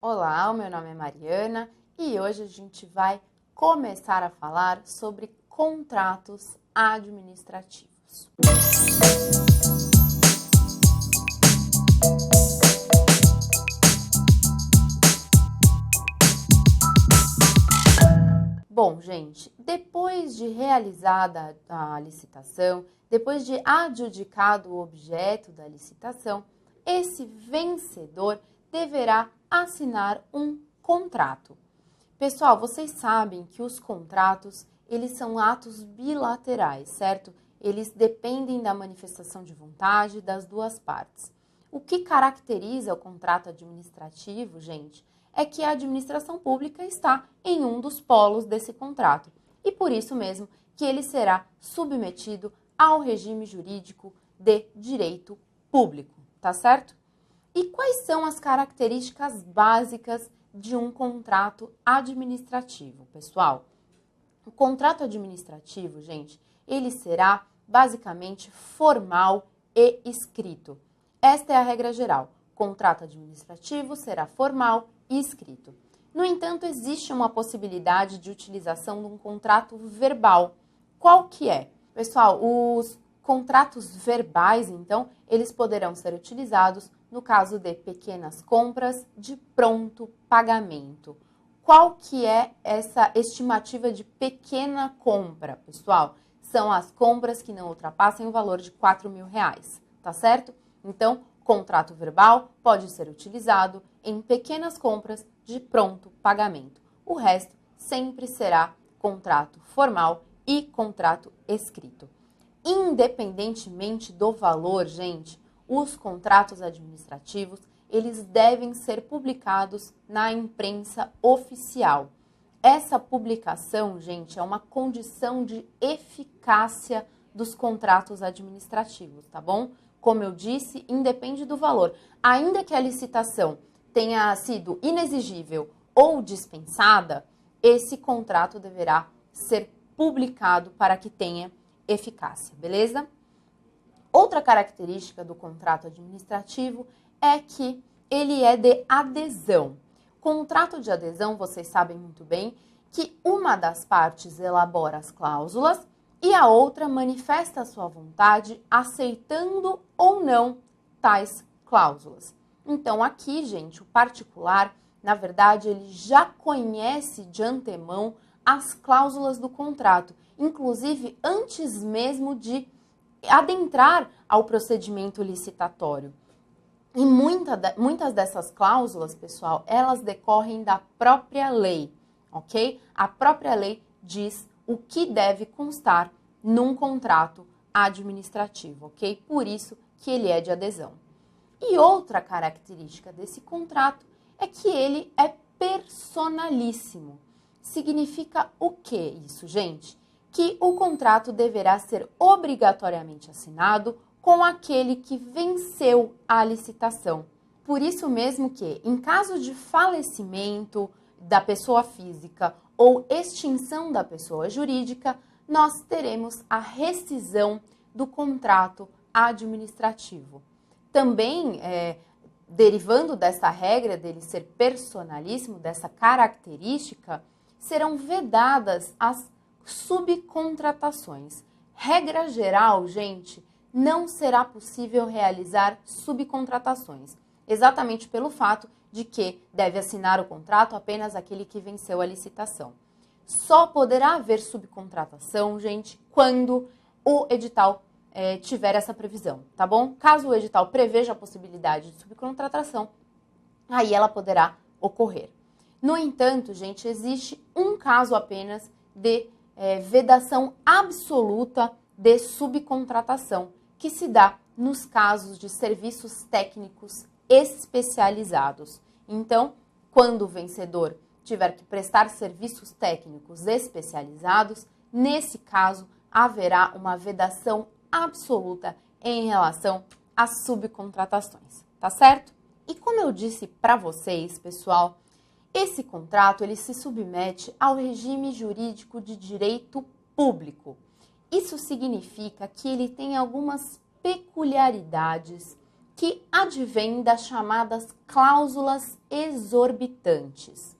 Olá, o meu nome é Mariana e hoje a gente vai começar a falar sobre contratos administrativos. Bom, gente, depois de realizada a licitação, depois de adjudicado o objeto da licitação, esse vencedor deverá assinar um contrato. Pessoal, vocês sabem que os contratos, eles são atos bilaterais, certo? Eles dependem da manifestação de vontade das duas partes. O que caracteriza o contrato administrativo, gente, é que a administração pública está em um dos polos desse contrato e por isso mesmo que ele será submetido ao regime jurídico de direito público, tá certo? E quais são as características básicas de um contrato administrativo, pessoal? O contrato administrativo, gente, ele será basicamente formal e escrito. Esta é a regra geral. O contrato administrativo será formal e escrito. No entanto, existe uma possibilidade de utilização de um contrato verbal. Qual que é? Pessoal, os contratos verbais, então, eles poderão ser utilizados no caso de pequenas compras de pronto pagamento. Qual que é essa estimativa de pequena compra, pessoal? São as compras que não ultrapassem o valor de R$4.000, tá certo? Então, contrato verbal pode ser utilizado em pequenas compras de pronto pagamento. O resto sempre será contrato formal e contrato escrito. Independentemente do valor, gente, os contratos administrativos, eles devem ser publicados na imprensa oficial. Essa publicação, gente, é uma condição de eficácia dos contratos administrativos, tá bom? Como eu disse, independe do valor. Ainda que a licitação tenha sido inexigível ou dispensada, esse contrato deverá ser publicado para que tenha eficácia, beleza? Outra característica do contrato administrativo é que ele é de adesão. Contrato de adesão, vocês sabem muito bem que uma das partes elabora as cláusulas e a outra manifesta a sua vontade aceitando ou não tais cláusulas. Então aqui, gente, o particular, na verdade, ele já conhece de antemão as cláusulas do contrato, inclusive antes mesmo de adentrar ao procedimento licitatório. E muitas dessas cláusulas, pessoal, elas decorrem da própria lei, ok? A própria lei diz o que deve constar num contrato administrativo, ok? Por isso que ele é de adesão. E outra característica desse contrato é que ele é personalíssimo. Significa o que isso, gente? Que o contrato deverá ser obrigatoriamente assinado com aquele que venceu a licitação. Por isso mesmo que, em caso de falecimento da pessoa física ou extinção da pessoa jurídica, nós teremos a rescisão do contrato administrativo. Também, derivando dessa regra dele ser personalíssimo, dessa característica, serão vedadas as subcontratações. Regra geral, gente, não será possível realizar subcontratações, exatamente pelo fato de que deve assinar o contrato apenas aquele que venceu a licitação. Só poderá haver subcontratação, gente, quando o edital tiver essa previsão, tá bom? Caso o edital preveja a possibilidade de subcontratação, aí ela poderá ocorrer. No entanto, gente, existe um caso apenas de vedação absoluta de subcontratação, que se dá nos casos de serviços técnicos especializados. Então, quando o vencedor tiver que prestar serviços técnicos especializados, nesse caso haverá uma vedação absoluta em relação às subcontratações, tá certo? E como eu disse para vocês, pessoal, esse contrato ele se submete ao regime jurídico de direito público. Isso significa que ele tem algumas peculiaridades que advém das chamadas cláusulas exorbitantes.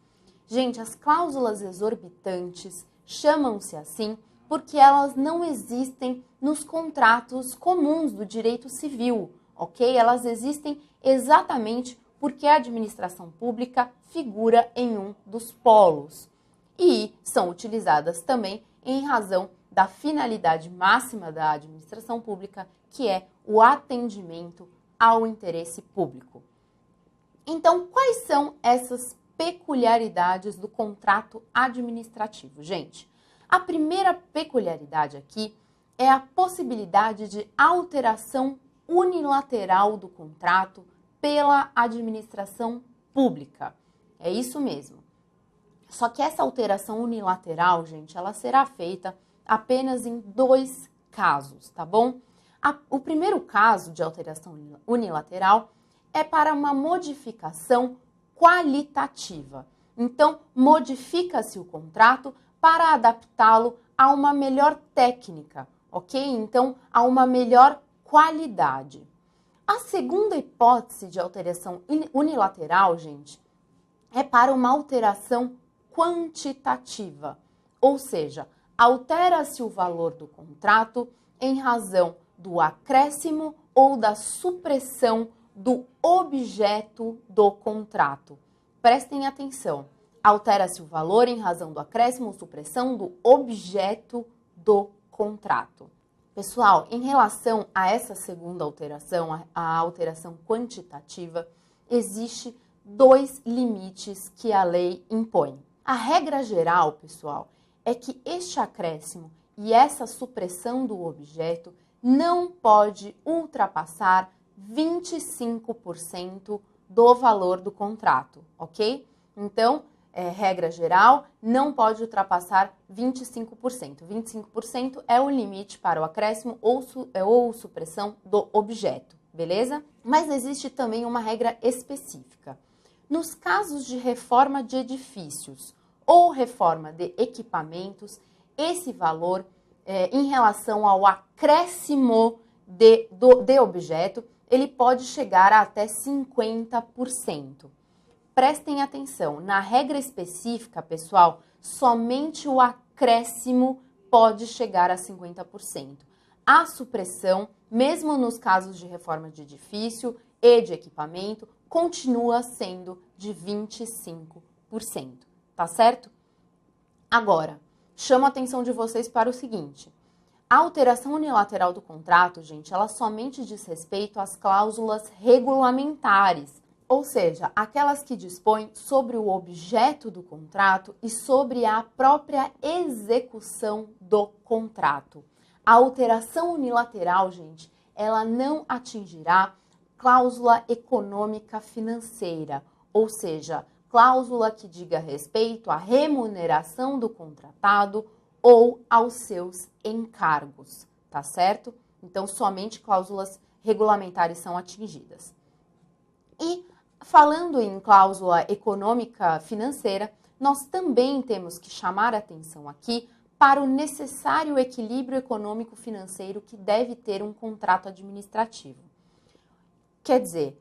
Gente, as cláusulas exorbitantes chamam-se assim porque elas não existem nos contratos comuns do direito civil, ok? Elas existem exatamente porque a administração pública figura em um dos polos e são utilizadas também em razão da finalidade máxima da administração pública, que é o atendimento ao interesse público. Então, quais são essas peculiaridades do contrato administrativo, gente? A primeira peculiaridade aqui é a possibilidade de alteração unilateral do contrato pela administração pública. É isso mesmo. Só que essa alteração unilateral, gente, ela será feita apenas em 2 casos, tá bom? O primeiro caso de alteração unilateral é para uma modificação qualitativa. Então, modifica-se o contrato para adaptá-lo a uma melhor técnica, ok? Então, a uma melhor qualidade. A segunda hipótese de alteração unilateral, gente, é para uma alteração quantitativa, ou seja, altera-se o valor do contrato em razão do acréscimo ou da supressão do objeto do contrato. Prestem atenção, altera-se o valor em razão do acréscimo ou supressão do objeto do contrato. Pessoal, em relação a essa segunda alteração, a alteração quantitativa, existe 2 limites que a lei impõe. A regra geral, pessoal, é que este acréscimo e essa supressão do objeto não pode ultrapassar 25% do valor do contrato, ok? Então, regra geral, não pode ultrapassar 25%. 25% é o limite para o acréscimo ou supressão do objeto, beleza? Mas existe também uma regra específica. Nos casos de reforma de edifícios ou reforma de equipamentos, esse valor, em relação ao acréscimo de objeto, ele pode chegar a até 50%. Prestem atenção, na regra específica, pessoal, somente o acréscimo pode chegar a 50%. A supressão, mesmo nos casos de reforma de edifício e de equipamento, continua sendo de 25%, tá certo? Agora, chamo a atenção de vocês para o seguinte: a alteração unilateral do contrato, gente, ela somente diz respeito às cláusulas regulamentares, ou seja, aquelas que dispõem sobre o objeto do contrato e sobre a própria execução do contrato. A alteração unilateral, gente, ela não atingirá cláusula econômica financeira, ou seja, cláusula que diga respeito à remuneração do contratado ou aos seus encargos, tá certo? Então, somente cláusulas regulamentares são atingidas. E, falando em cláusula econômica financeira, nós também temos que chamar a atenção aqui para o necessário equilíbrio econômico-financeiro que deve ter um contrato administrativo. Quer dizer,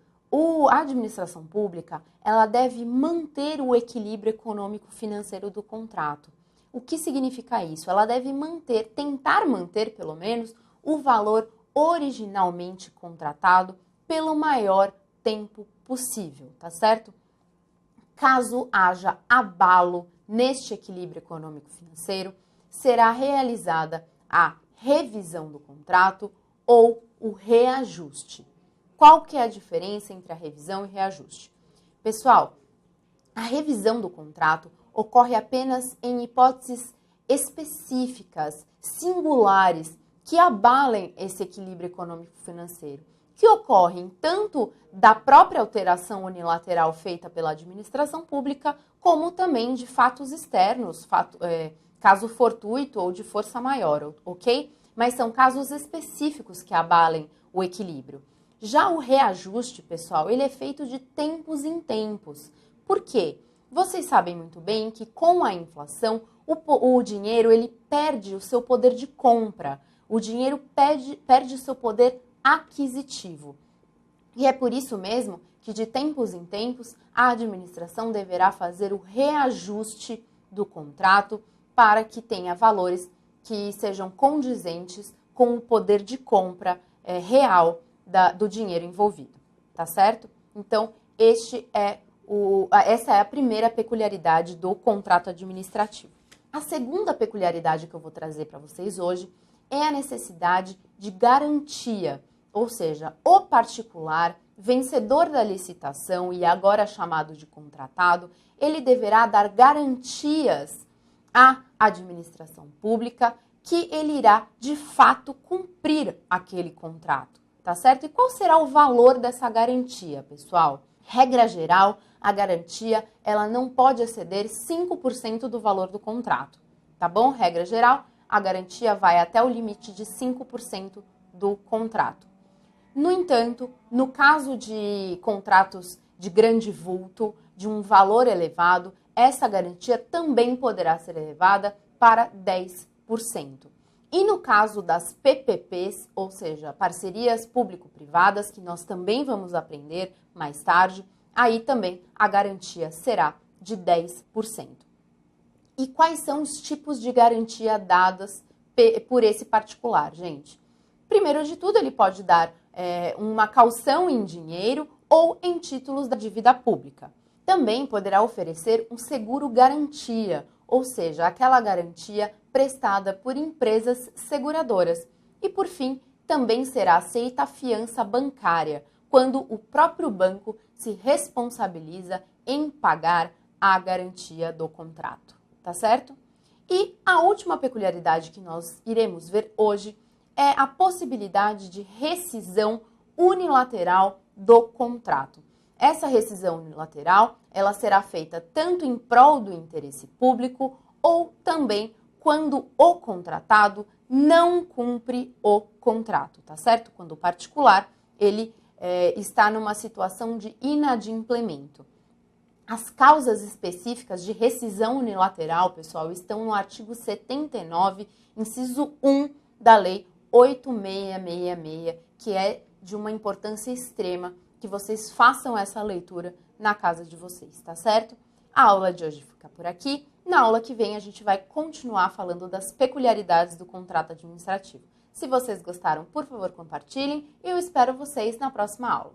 a administração pública, ela deve manter o equilíbrio econômico-financeiro do contrato. O que significa isso? Ela deve tentar manter, pelo menos, o valor originalmente contratado pelo maior tempo possível, tá certo? Caso haja abalo neste equilíbrio econômico-financeiro, será realizada a revisão do contrato ou o reajuste. Qual que é a diferença entre a revisão e reajuste? Pessoal, a revisão do contrato ocorre apenas em hipóteses específicas, singulares, que abalem esse equilíbrio econômico-financeiro, que ocorrem tanto da própria alteração unilateral feita pela administração pública, como também de fatos externos, caso fortuito ou de força maior, ok? Mas são casos específicos que abalem o equilíbrio. Já o reajuste, pessoal, ele é feito de tempos em tempos. Por quê? Vocês sabem muito bem que com a inflação, o dinheiro ele perde o seu poder de compra. O dinheiro perde o seu poder aquisitivo. E é por isso mesmo que de tempos em tempos a administração deverá fazer o reajuste do contrato para que tenha valores que sejam condizentes com o poder de compra real do dinheiro envolvido, tá certo? Então, essa é a primeira peculiaridade do contrato administrativo. A segunda peculiaridade que eu vou trazer para vocês hoje é a necessidade de garantia, ou seja, o particular, vencedor da licitação e agora chamado de contratado, ele deverá dar garantias à administração pública que ele irá, de fato, cumprir aquele contrato, tá certo? E qual será o valor dessa garantia, pessoal? Regra geral, a garantia ela não pode exceder 5% do valor do contrato, tá bom? Regra geral, a garantia vai até o limite de 5% do contrato. No entanto, no caso de contratos de grande vulto, de um valor elevado, essa garantia também poderá ser elevada para 10%. E no caso das PPPs, ou seja, parcerias público-privadas, que nós também vamos aprender mais tarde, aí também a garantia será de 10%. E quais são os tipos de garantia dadas por esse particular, gente? Primeiro de tudo, ele pode dar uma caução em dinheiro ou em títulos da dívida pública. Também poderá oferecer um seguro-garantia, ou seja, aquela garantia prestada por empresas seguradoras. E, por fim, também será aceita a fiança bancária, quando o próprio banco se responsabiliza em pagar a garantia do contrato, tá certo? E a última peculiaridade que nós iremos ver hoje é a possibilidade de rescisão unilateral do contrato. Essa rescisão unilateral, ela será feita tanto em prol do interesse público ou também quando o contratado não cumpre o contrato, tá certo? Quando o particular, ele está numa situação de inadimplemento. As causas específicas de rescisão unilateral, pessoal, estão no artigo 79, inciso 1 da Lei 8666, que é de uma importância extrema que vocês façam essa leitura na casa de vocês, tá certo? A aula de hoje fica por aqui. Na aula que vem a gente vai continuar falando das peculiaridades do contrato administrativo. Se vocês gostaram, por favor, compartilhem e eu espero vocês na próxima aula.